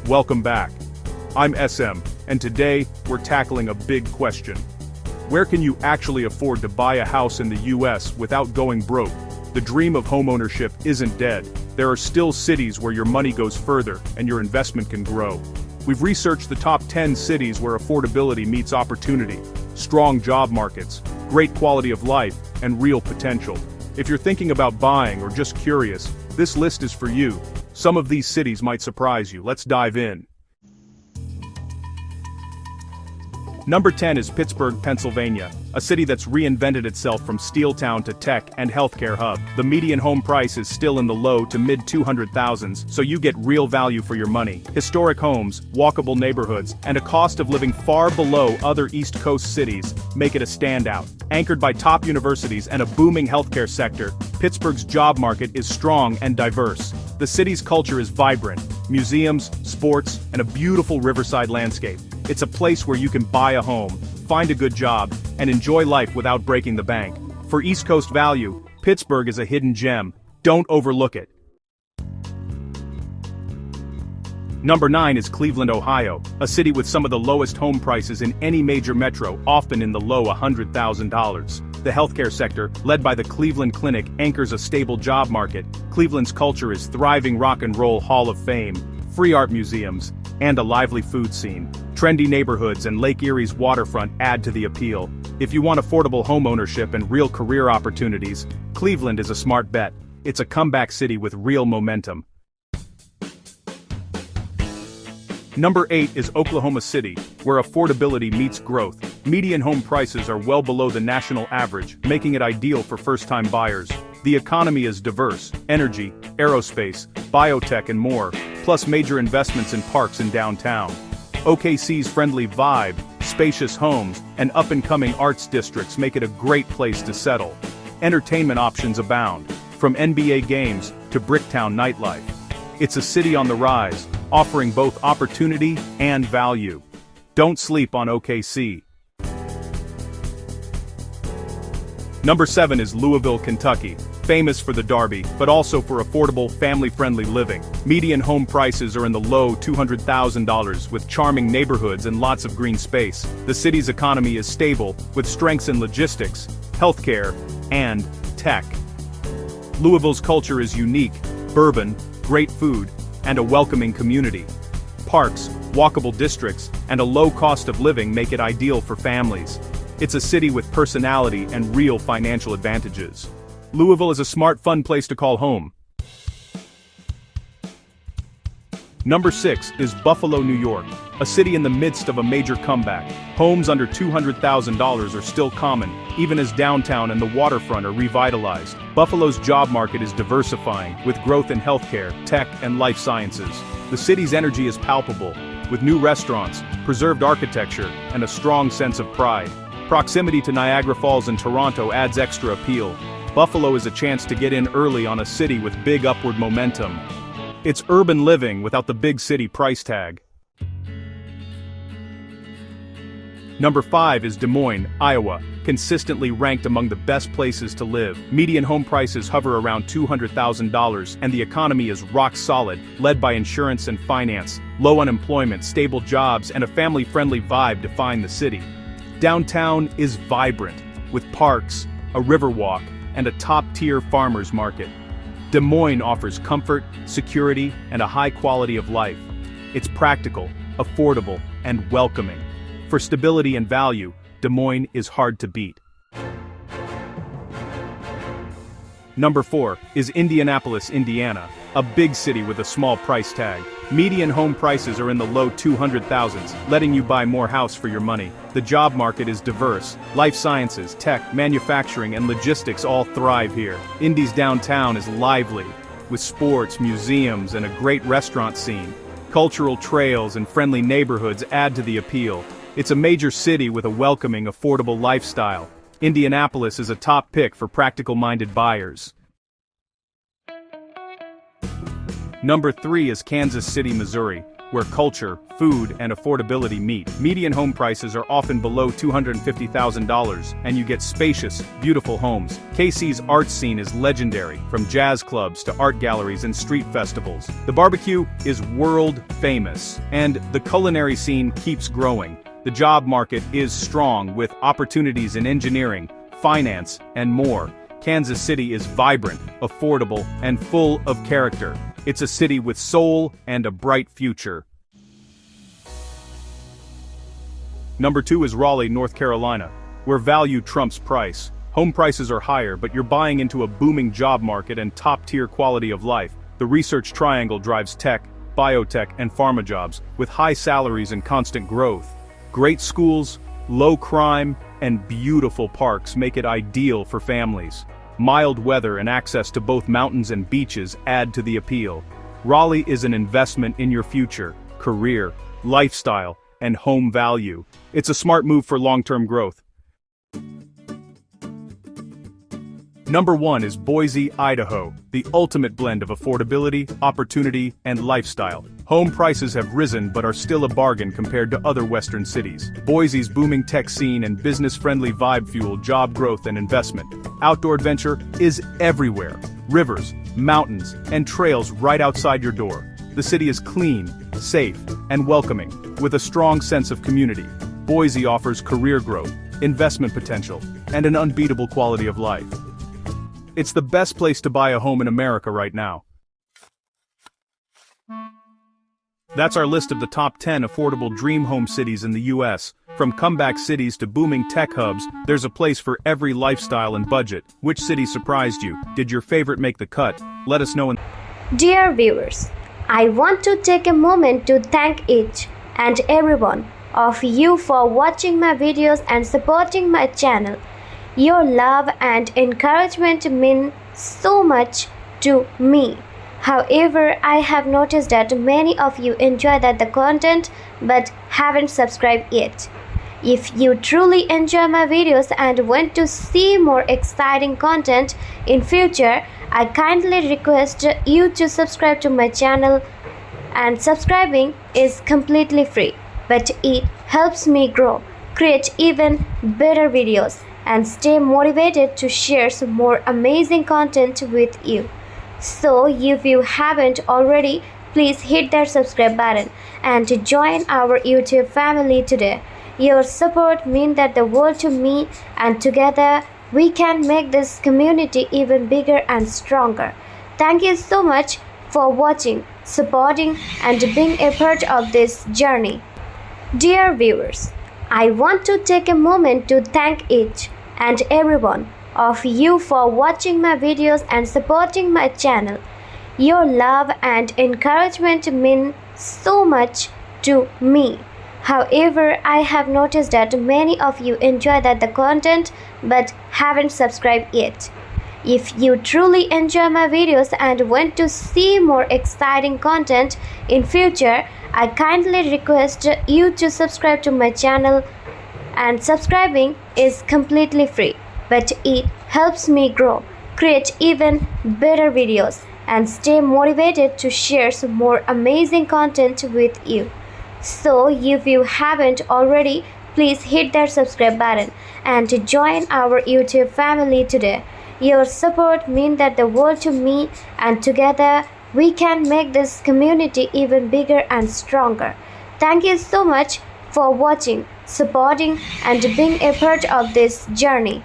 Welcome back. I'm SM, and today, we're tackling a big question. Where can you actually afford to buy a house in the US without going broke? The dream of homeownership isn't dead. There are still cities where your money goes further and your investment can grow. We've researched the top 10 cities where affordability meets opportunity, strong job markets, great quality of life, and real potential. If you're thinking about buying or just curious, this list is for you. Some of these cities might surprise you. Let's dive in. Number 10 is Pittsburgh, Pennsylvania, a city that's reinvented itself from steel town to tech and healthcare hub. The median home price is still in the low to mid 200,000s, so you get real value for your money. Historic homes, walkable neighborhoods, and a cost of living far below other East Coast cities make it a standout. Anchored by top universities and a booming healthcare sector, Pittsburgh's job market is strong and diverse. The city's culture is vibrant, museums, sports, and a beautiful riverside landscape. It's a place where you can buy a home, find a good job, and enjoy life without breaking the bank. For East Coast value, Pittsburgh is a hidden gem. Don't overlook it. Number 9 is Cleveland, Ohio, a city with some of the lowest home prices in any major metro, often in the low $100,000. The healthcare sector, led by the Cleveland Clinic, anchors a stable job market. Cleveland's culture is thriving rock and roll hall of fame, free art museums, and a lively food scene. Trendy neighborhoods and Lake Erie's waterfront add to the appeal. If you want affordable home ownership and real career opportunities, Cleveland is a smart bet. It's a comeback city with real momentum. Number 8 is Oklahoma City, where affordability meets growth. Median home prices are well below the national average, making it ideal for first-time buyers. The economy is diverse: energy, aerospace, biotech, and more, plus major investments in parks in downtown. OKC's friendly vibe, spacious homes, and up-and-coming arts districts make it a great place to settle. Entertainment options abound, from NBA games to Bricktown nightlife. It's a city on the rise, offering both opportunity and value. Don't sleep on OKC. Number 7 is Louisville, Kentucky, famous for the Derby, but also for affordable, family-friendly living. Median home prices are in the low $200,000 with charming neighborhoods and lots of green space. The city's economy is stable, with strengths in logistics, healthcare, and tech. Louisville's culture is unique: bourbon, great food, and a welcoming community. Parks, walkable districts, and a low cost of living make it ideal for families. It's a city with personality and real financial advantages. Louisville is a smart, fun place to call home. Number 6 is Buffalo, New York, a city in the midst of a major comeback. Homes under $200,000 are still common, even as downtown and the waterfront are revitalized. Buffalo's job market is diversifying, with growth in healthcare, tech, and life sciences. The city's energy is palpable, with new restaurants, preserved architecture, and a strong sense of pride. Proximity to Niagara Falls and Toronto adds extra appeal. Buffalo is a chance to get in early on a city with big upward momentum. It's urban living without the big city price tag. Number 5 is Des Moines, Iowa, consistently ranked among the best places to live. Median home prices hover around $200,000, and the economy is rock solid, led by insurance and finance. Low unemployment, stable jobs, and a family-friendly vibe define the city. Downtown is vibrant, with parks, a riverwalk, and a top-tier farmers market. Des Moines offers comfort, security, and a high quality of life. It's practical, affordable, and welcoming. For stability and value, Des Moines is hard to beat. Number 4 is Indianapolis, Indiana, a big city with a small price tag. Median home prices are in the low 200,000s, letting you buy more house for your money. The job market is diverse. Life sciences, tech, manufacturing, and logistics all thrive here. Indy's downtown is lively, with sports, museums, and a great restaurant scene. Cultural trails and friendly neighborhoods add to the appeal. It's a major city with a welcoming, affordable lifestyle. Indianapolis is a top pick for practical-minded buyers. Number 3 is Kansas City, Missouri, where culture, food, and affordability meet. Median home prices are often below $250,000, and you get spacious, beautiful homes. KC's art scene is legendary, from jazz clubs to art galleries and street festivals. The barbecue is world famous, and the culinary scene keeps growing. The job market is strong, with opportunities in engineering, finance, and more. Kansas City is vibrant, affordable, and full of character. It's a city with soul and a bright future. Number 2 is Raleigh, North Carolina, where value trumps price. Home prices are higher, but you're buying into a booming job market and top-tier quality of life. The Research Triangle drives tech, biotech, and pharma jobs, with high salaries and constant growth. Great schools, low crime, and beautiful parks make it ideal for families. Mild weather and access to both mountains and beaches add to the appeal. Raleigh is an investment in your future, career, lifestyle, and home value. It's a smart move for long-term growth. Number 1 is Boise, Idaho, the ultimate blend of affordability, opportunity, and lifestyle. Home prices have risen but are still a bargain compared to other western cities. Boise's booming tech scene and business-friendly vibe fuel job growth and investment. Outdoor adventure is everywhere. Rivers, mountains, and trails right outside your door. The city is clean, safe, and welcoming, with a strong sense of community. Boise offers career growth, investment potential, and an unbeatable quality of life. It's the best place to buy a home in America right now. That's our list of the top 10 affordable dream home cities in the US. From comeback cities to booming tech hubs, there's a place for every lifestyle and budget. Which city surprised you? Did your favorite make the cut? Let us know in... Dear viewers, I want to take a moment to thank each and every one of you for watching my videos and supporting my channel. Your love and encouragement mean so much to me. However, I have noticed that many of you enjoy the content but haven't subscribed yet. If you truly enjoy my videos and want to see more exciting content in future, I kindly request you to subscribe to my channel, and subscribing is completely free, but it helps me grow, create even better videos, and stay motivated to share some more amazing content with you. So if you haven't already, please hit that subscribe button and join our YouTube family today. Your support means the world to me, and together we can make this community even bigger and stronger. Thank you so much for watching, supporting, and being a part of this journey. Dear viewers, I want to take a moment to thank each and every one of you for watching my videos and supporting my channel. Your love and encouragement mean so much to me. However, I have noticed that many of you enjoy the content but haven't subscribed yet. If you truly enjoy my videos and want to see more exciting content in future, I kindly request you to subscribe to my channel, and subscribing is completely free, but it helps me grow, create even better videos, and stay motivated to share some more amazing content with you. So if you haven't already, please hit that subscribe button and join our YouTube family today. Your support means the world to me, and together we can make this community even bigger and stronger. Thank you so much for watching, supporting, and being a part of this journey.